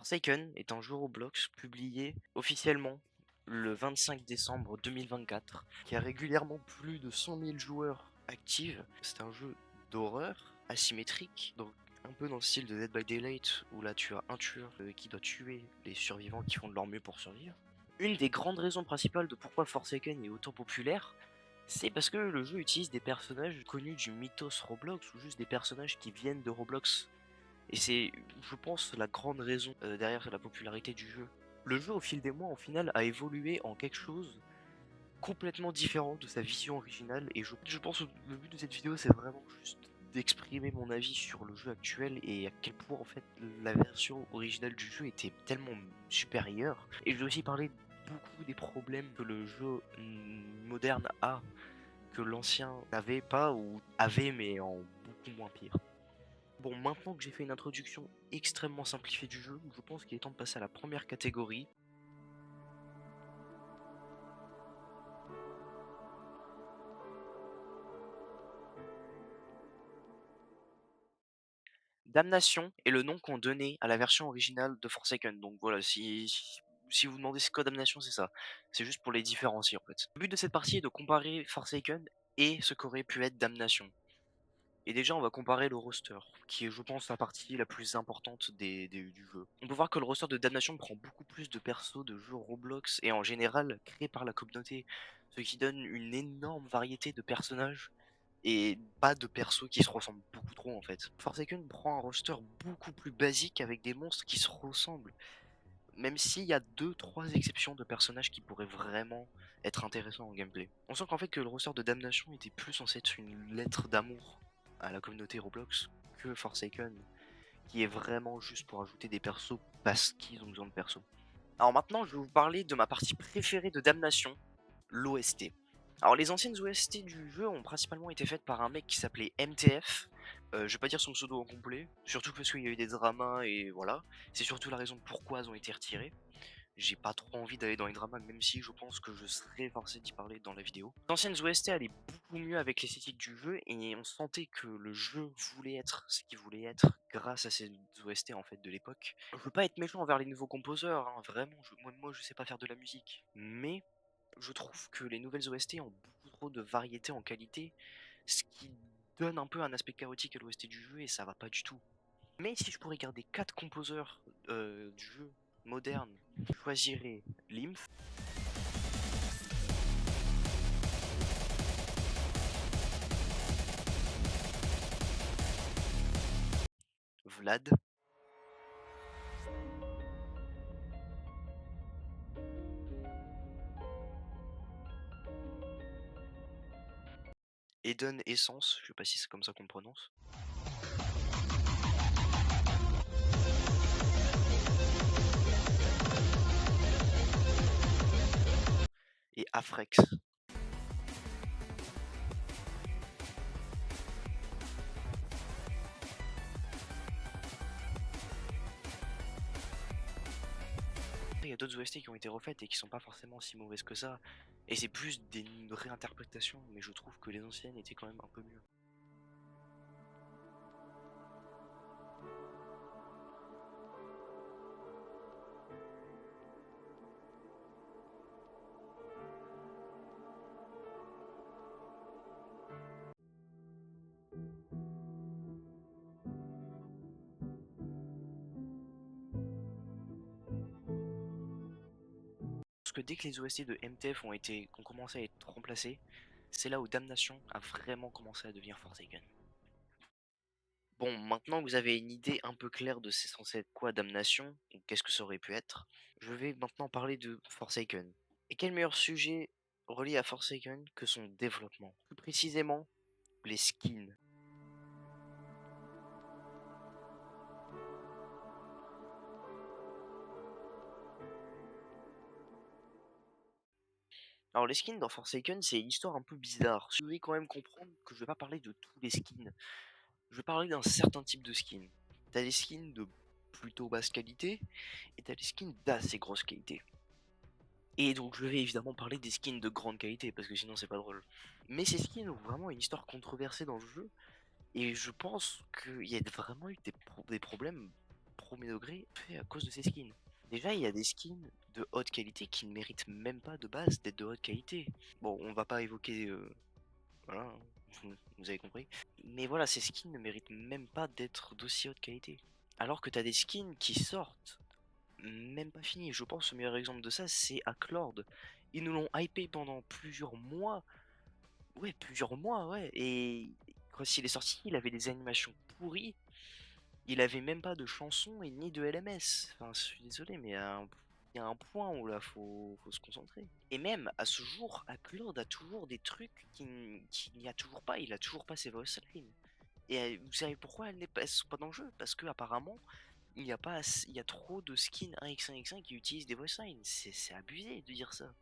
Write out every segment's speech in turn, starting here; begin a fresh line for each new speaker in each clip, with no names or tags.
Forsaken est un jeu Roblox publié officiellement le 25 décembre 2024, qui a régulièrement plus de 100 000 joueurs actifs. C'est un jeu d'horreur asymétrique, donc un peu dans le style de Dead by Daylight, où là tu as un tueur qui doit tuer les survivants qui font de leur mieux pour survivre. Une des grandes raisons principales de pourquoi Forsaken est autant populaire, c'est parce que le jeu utilise des personnages connus du mythos Roblox, ou juste des personnages qui viennent de Roblox. Et c'est, je pense, la grande raison derrière la popularité du jeu. Le jeu, au fil des mois, au final, a évolué en quelque chose complètement différent de sa vision originale. Et je pense que le but de cette vidéo, c'est vraiment juste d'exprimer mon avis sur le jeu actuel et à quel point, en fait, la version originale du jeu était tellement supérieure. Et je vais aussi parler beaucoup des problèmes que le jeu moderne a, que l'ancien n'avait pas ou avait, mais en beaucoup moins pire. Bon, maintenant que j'ai fait une introduction extrêmement simplifiée du jeu, je pense qu'il est temps de passer à la première catégorie. Damnation est le nom qu'on donnait à la version originale de Forsaken. Donc voilà, si vous demandez c'est quoi Damnation, c'est ça. C'est juste pour les différencier en fait. Le but de cette partie est de comparer Forsaken et ce qu'aurait pu être Damnation. Et déjà, on va comparer le roster, qui est, je pense, la partie la plus importante du jeu. On peut voir que le roster de Damnation prend beaucoup plus de persos de jeux Roblox et en général créés par la communauté, ce qui donne une énorme variété de personnages et pas de persos qui se ressemblent beaucoup trop en fait. Forsaken prend un roster beaucoup plus basique avec des monstres qui se ressemblent, même s'il y a 2-3 exceptions de personnages qui pourraient vraiment être intéressants en gameplay. On sent qu'en fait que le roster de Damnation était plus censé être une lettre d'amour à la communauté Roblox que Forsaken, qui est vraiment juste pour ajouter des persos parce qu'ils ont besoin de persos. Alors maintenant, je vais vous parler de ma partie préférée de Damnation, l'OST. Alors les anciennes OST du jeu ont principalement été faites par un mec qui s'appelait MTF. Je vais pas dire son pseudo en complet, surtout parce qu'il y a eu des dramas et voilà. C'est surtout la raison pourquoi elles ont été retirées. J'ai pas trop envie d'aller dans les dramas, même si je pense que je serais forcé d'y parler dans la vidéo. Les anciennes OST allaient beaucoup mieux avec l'esthétique du jeu et on sentait que le jeu voulait être ce qu'il voulait être grâce à ces OST en fait de l'époque. Je veux pas être méchant envers les nouveaux composeurs, hein, vraiment, moi je sais pas faire de la musique. Mais je trouve que les nouvelles OST ont beaucoup trop de variété en qualité, ce qui donne un peu un aspect chaotique à l'OST du jeu et ça va pas du tout. Mais si je pourrais garder 4 composeurs du jeu moderne, je choisirais Lymph, Vlad, Eden Essence, je sais pas si c'est comme ça qu'on le prononce, et Afrex. Il y a d'autres OST qui ont été refaites et qui sont pas forcément si mauvaises que ça, et c'est plus des réinterprétations, mais je trouve que les anciennes étaient quand même un peu mieux. Parce que dès que les OST de MTF ont commencé à être remplacés, c'est là où Damnation a vraiment commencé à devenir Forsaken. Bon, maintenant que vous avez une idée un peu claire de c'est censé être quoi Damnation, ou qu'est-ce que ça aurait pu être, je vais maintenant parler de Forsaken. Et quel meilleur sujet relié à Forsaken que son développement? Plus précisément, les skins. Alors les skins dans Forsaken, c'est une histoire un peu bizarre. Vous devez quand même comprendre que je vais pas parler de tous les skins. Je vais parler d'un certain type de skin. T'as des skins de plutôt basse qualité, et t'as des skins d'assez grosse qualité. Et donc je vais évidemment parler des skins de grande qualité, parce que sinon c'est pas drôle. Mais ces skins ont vraiment une histoire controversée dans le jeu, et je pense qu'il y a vraiment eu des problèmes premier degré fait à cause de ces skins. Déjà, il y a des skins de haute qualité qui ne méritent même pas de base d'être de haute qualité. Bon, on va pas évoquer, voilà, hein, vous avez compris. Mais voilà, ces skins ne méritent même pas d'être d'aussi haute qualité. Alors que t'as des skins qui sortent, même pas finis. Je pense le meilleur exemple de ça, c'est Acklord. Ils nous l'ont hypé pendant plusieurs mois. Ouais, plusieurs mois, ouais. Et quand il est sorti, il avait des animations pourries. Il avait même pas de chansons et ni de LMS. Enfin, je suis désolé, mais il y a un point où là, faut se concentrer. Et même, à ce jour, Upload a toujours des trucs qu'il n'y a toujours pas. Il a toujours pas ses voice lines. Et vous savez pourquoi elles sont pas dans le jeu? Parce que apparemment, il y a pas il y a trop de skins 1x1x1 qui utilisent des voice lines. C'est abusé de dire ça.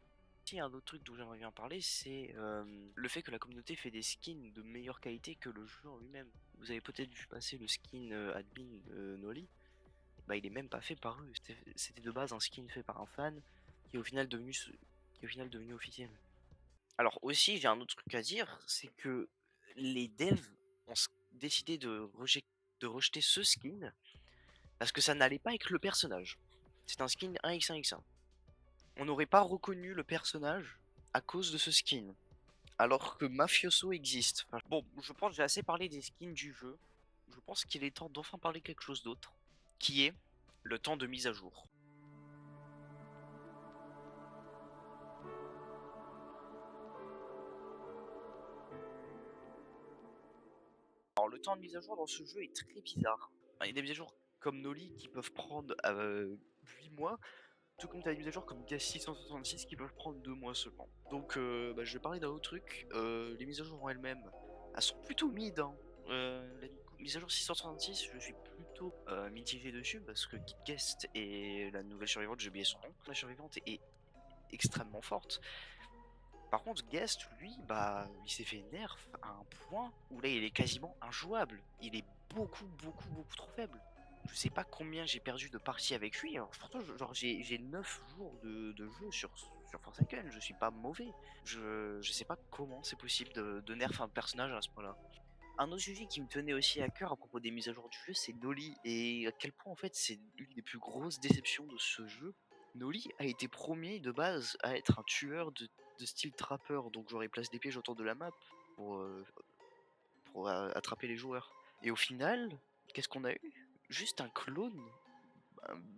Si un autre truc dont j'aimerais bien parler, c'est le fait que la communauté fait des skins de meilleure qualité que le jeu en lui-même. Vous avez peut-être vu passer le skin admin Noli, bah il est même pas fait par eux. C'était de base un skin fait par un fan qui est au final devenu, qui est au final devenu officiel. Alors aussi, j'ai un autre truc à dire, c'est que les devs ont décidé de rejeter ce skin parce que ça n'allait pas avec le personnage. C'est un skin 1x1x1. On n'aurait pas reconnu le personnage à cause de ce skin. Alors que Mafioso existe. Enfin, bon, je pense que j'ai assez parlé des skins du jeu. Je pense qu'il est temps d'enfin parler quelque chose d'autre, qui est le temps de mise à jour. Alors le temps de mise à jour dans ce jeu est très bizarre. Enfin, il y a des mises à jour comme Noli qui peuvent prendre 8 mois, tout comme tu as des mises à jour comme Gas 666 qui peuvent prendre 2 mois seulement. Donc je vais parler d'un autre truc. Les mises à jour en elles-mêmes, elles sont plutôt mid, hein. La mise à jour 666, je suis plutôt mitigé dessus parce que Git Guest et la nouvelle survivante, j'ai oublié son nom, la survivante est extrêmement forte. Par contre, Guest, lui, bah, il s'est fait nerf à un point où là, il est quasiment injouable. Il est beaucoup trop faible. Je sais pas combien j'ai perdu de parties avec lui. Alors, pourtant, genre, j'ai 9 jours de jeu sur Forsaken. Je suis pas mauvais. Je sais pas comment c'est possible de nerf un personnage à ce point-là. Un autre sujet qui me tenait aussi à cœur à propos des mises à jour du jeu, c'est Noli, et à quel point en fait c'est une des plus grosses déceptions de ce jeu. Noli a été premier de base à être un tueur de style trapper, donc genre il place des pièges autour de la map pour, attraper les joueurs. Et au final, qu'est-ce qu'on a eu? Juste un clone,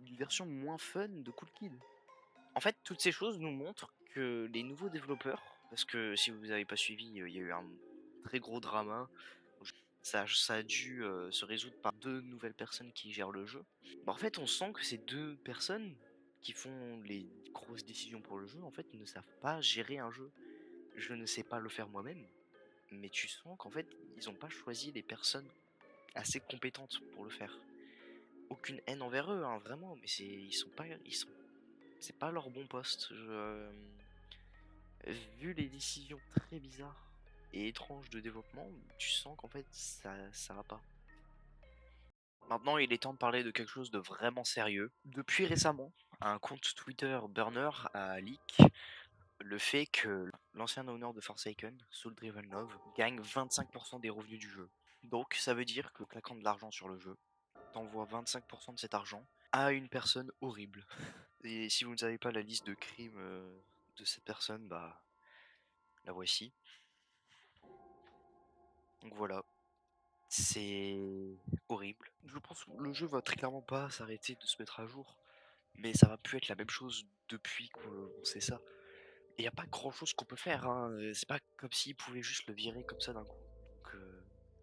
une version moins fun de Cool Kid. En fait, toutes ces choses nous montrent que les nouveaux développeurs, parce que si vous n'avez pas suivi, il y a eu un très gros drama. Ça a dû se résoudre par deux nouvelles personnes qui gèrent le jeu. Bah, en fait, on sent que ces deux personnes qui font les grosses décisions pour le jeu, en fait, ne savent pas gérer un jeu. Je ne sais pas le faire moi-même, mais tu sens qu'en fait, ils n'ont pas choisi les personnes assez compétentes pour le faire. Aucune haine envers eux, hein, vraiment, mais c'est pas leur bon poste. Vu les décisions très bizarres et étranges de développement, tu sens qu'en fait, ça va pas. Maintenant, il est temps de parler de quelque chose de vraiment sérieux. Depuis récemment, un compte Twitter burner a leak le fait que l'ancien owner de Forsaken, Soul Driven Love, gagne 25% des revenus du jeu. Donc, ça veut dire que claquant de l'argent sur le jeu, t'envoies 25% de cet argent à une personne horrible. Et si vous ne savez pas la liste de crimes de cette personne, bah, la voici. Donc voilà, c'est horrible. Je pense que le jeu va très clairement pas s'arrêter de se mettre à jour. Mais ça va plus être la même chose depuis qu'on sait ça. Et y a pas grand chose qu'on peut faire, hein. C'est pas comme s'ils pouvaient juste le virer comme ça d'un coup. Donc,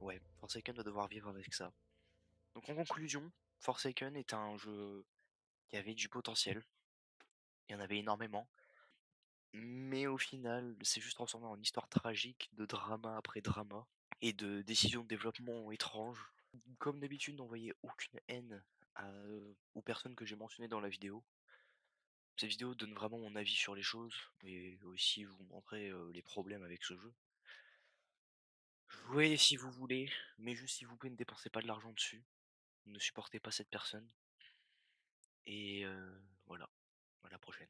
ouais, Forsaken va devoir vivre avec ça. Donc, en conclusion, Forsaken est un jeu qui avait du potentiel. Il y en avait énormément. Mais au final, c'est juste transformé en histoire tragique de drama après drama et de décisions de développement étranges. Comme d'habitude, n'envoyez aucune haine aux personnes que j'ai mentionnées dans la vidéo. Cette vidéo donne vraiment mon avis sur les choses et aussi vous montrer les problèmes avec ce jeu. Jouez si vous voulez, mais juste s'il vous plaît ne dépensez pas de l'argent dessus. Ne supportez pas cette personne. Et voilà, à la prochaine.